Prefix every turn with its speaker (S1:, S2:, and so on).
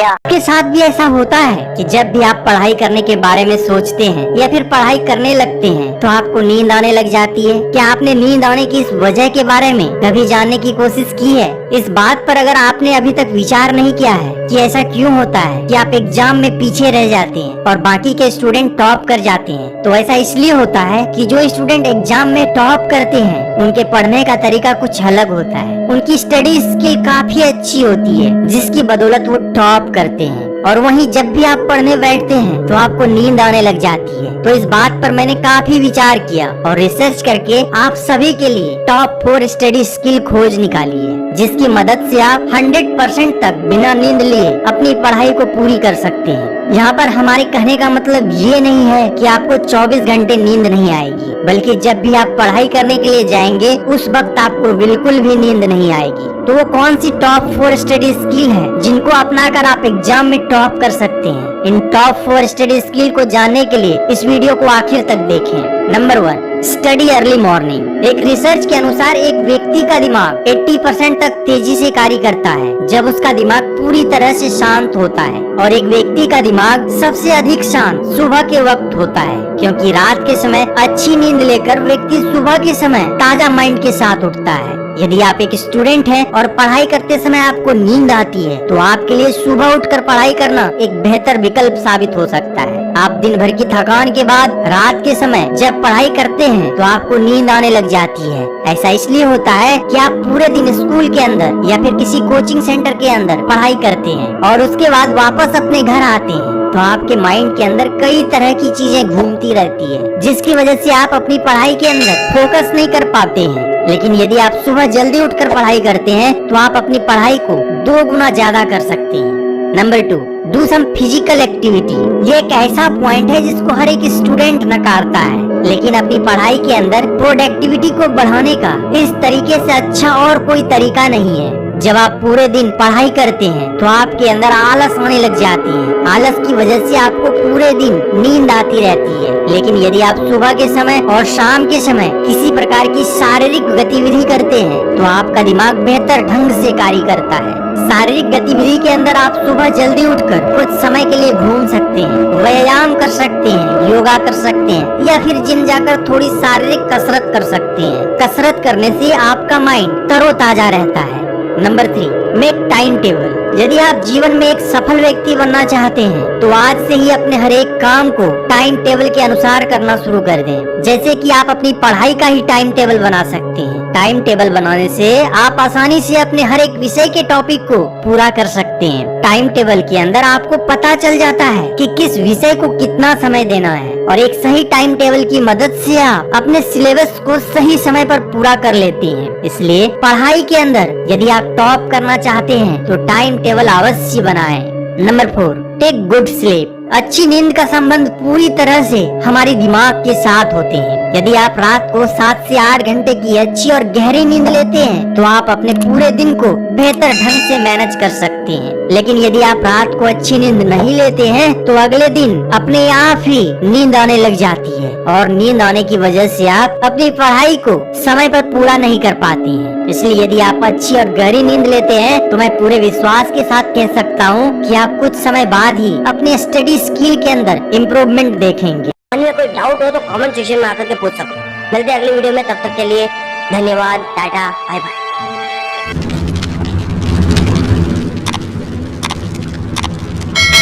S1: क्या
S2: आपके साथ भी ऐसा होता है कि जब भी आप पढ़ाई करने के बारे में सोचते हैं या फिर पढ़ाई करने लगते हैं तो आपको नींद आने लग जाती है? क्या आपने नींद आने की इस वजह के बारे में कभी जानने की कोशिश की है? इस बात पर अगर आपने अभी तक विचार नहीं किया है कि ऐसा क्यों होता है कि आप एग्जाम में पीछे रह जाते हैं और बाकी के स्टूडेंट टॉप कर जाते हैं, तो ऐसा इसलिए होता है कि जो स्टूडेंट एग्जाम में टॉप करते हैं उनके पढ़ने का तरीका कुछ अलग होता है। उनकी स्टडी स्किल काफी अच्छी होती है जिसकी बदौलत वो टॉप करते हैं। और वहीं जब भी आप पढ़ने बैठते हैं तो आपको नींद आने लग जाती है। तो इस बात पर मैंने काफी विचार किया और रिसर्च करके आप सभी के लिए टॉप 4 स्टडी स्किल खोज निकाली है, जिसकी मदद से आप 100% तक बिना नींद लिए अपनी पढ़ाई को पूरी कर सकते हैं। यहाँ पर हमारे कहने का मतलब ये नहीं है कि आपको 24 घंटे नींद नहीं आएगी, बल्कि जब भी आप पढ़ाई करने के लिए जाएंगे उस वक्त आपको बिल्कुल भी नींद नहीं आएगी। तो वो कौन सी टॉप 4 स्टडी स्किल है जिनको अपनाकर आप एग्जाम में टॉप कर सकते हैं? इन टॉप 4 स्टडी स्किल को जानने के लिए इस वीडियो को आखिर तक देखें। Number 1, study early morning. एक रिसर्च के अनुसार एक व्यक्ति का दिमाग 80% तक तेजी से कार्य करता है जब उसका दिमाग पूरी तरह से शांत होता है, और एक व्यक्ति का दिमाग सबसे अधिक शांत सुबह के वक्त होता है, क्योंकि रात के समय अच्छी नींद लेकर व्यक्ति सुबह के समय ताजा माइंड के साथ उठता है। यदि आप एक स्टूडेंट हैं और पढ़ाई करते समय आपको नींद आती है तो आपके लिए सुबह उठकर पढ़ाई करना एक बेहतर विकल्प साबित हो सकता है। आप दिन भर की थकान के बाद रात के समय जब पढ़ाई करते हैं तो आपको नींद आने लग जाती है। ऐसा इसलिए होता है कि आप पूरे दिन स्कूल के अंदर या फिर किसी कोचिंग सेंटर के अंदर पढ़ाई करते हैं और उसके बाद वापस अपने घर आते हैं तो आपके माइंड के अंदर कई तरह की चीजें घूमती रहती है, जिसकी वजह से आप अपनी पढ़ाई के अंदर फोकस नहीं कर पाते हैं। लेकिन यदि आप सुबह जल्दी उठकर पढ़ाई करते हैं तो आप अपनी पढ़ाई को 2 गुना ज्यादा कर सकते हैं। Number 2, do some physical activity. ये एक ऐसा पॉइंट है जिसको हर एक स्टूडेंट नकारता है, लेकिन अपनी पढ़ाई के अंदर प्रोडक्टिविटी को बढ़ाने का इस तरीके से अच्छा और कोई तरीका नहीं है। जब आप पूरे दिन पढ़ाई करते हैं तो आपके अंदर आलस आने लग जाती है। आलस की वजह से आपको पूरे दिन नींद आती रहती है। लेकिन यदि आप सुबह के समय और शाम के समय किसी प्रकार की शारीरिक गतिविधि करते हैं तो आपका दिमाग बेहतर ढंग से कार्य करता है। शारीरिक गतिविधि के अंदर आप सुबह जल्दी उठकर कुछ समय के लिए घूम सकते हैं, व्यायाम कर सकते हैं, योगा कर सकते हैं या फिर जिम जाकर थोड़ी शारीरिक कसरत कर सकते हैं। कसरत करने से आपका माइंड तरोताजा रहता है। Number 3, make time table. यदि आप जीवन में एक सफल व्यक्ति बनना चाहते हैं तो आज से ही अपने हर एक काम को टाइम टेबल के अनुसार करना शुरू कर दें। जैसे कि आप अपनी पढ़ाई का ही टाइम टेबल बना सकते हैं। टाइम टेबल बनाने से आप आसानी से अपने हर एक विषय के टॉपिक को पूरा कर सकते हैं। टाइम टेबल के अंदर आपको पता चल जाता है कि किस विषय को कितना समय देना है, और एक सही टाइम टेबल की मदद से आप अपने सिलेबस को सही समय पर पूरा कर लेते हैं। इसलिए पढ़ाई के अंदर यदि आप टॉप करना चाहते हैं तो टाइम टेबल अवश्य बनाएं। Number 4, take good sleep. अच्छी नींद का संबंध पूरी तरह से हमारे दिमाग के साथ होते हैं। यदि आप रात को 7 से 8 घंटे की अच्छी और गहरी नींद लेते हैं तो आप अपने पूरे दिन को बेहतर ढंग से मैनेज कर सकते हैं। लेकिन यदि आप रात को अच्छी नींद नहीं लेते हैं तो अगले दिन अपने आप ही नींद आने लग जाती है, और नींद आने की वजह से आप अपनी पढ़ाई को समय पर पूरा नहीं कर पाते हैं। इसलिए यदि आप अच्छी और गहरी नींद लेते हैं तो मैं पूरे विश्वास के साथ कह सकता हूँ कि आप कुछ समय बाद ही अपने स्टडी स्किल के अंदर इम्प्रूवमेंट देखेंगे।
S1: मन में कोई डाउट हो तो कमेंट सेक्शन में आकर के पूछ सकते हैं। मिलते हैं अगली वीडियो में, तब तक के लिए धन्यवाद, टाटा, बाय बाय।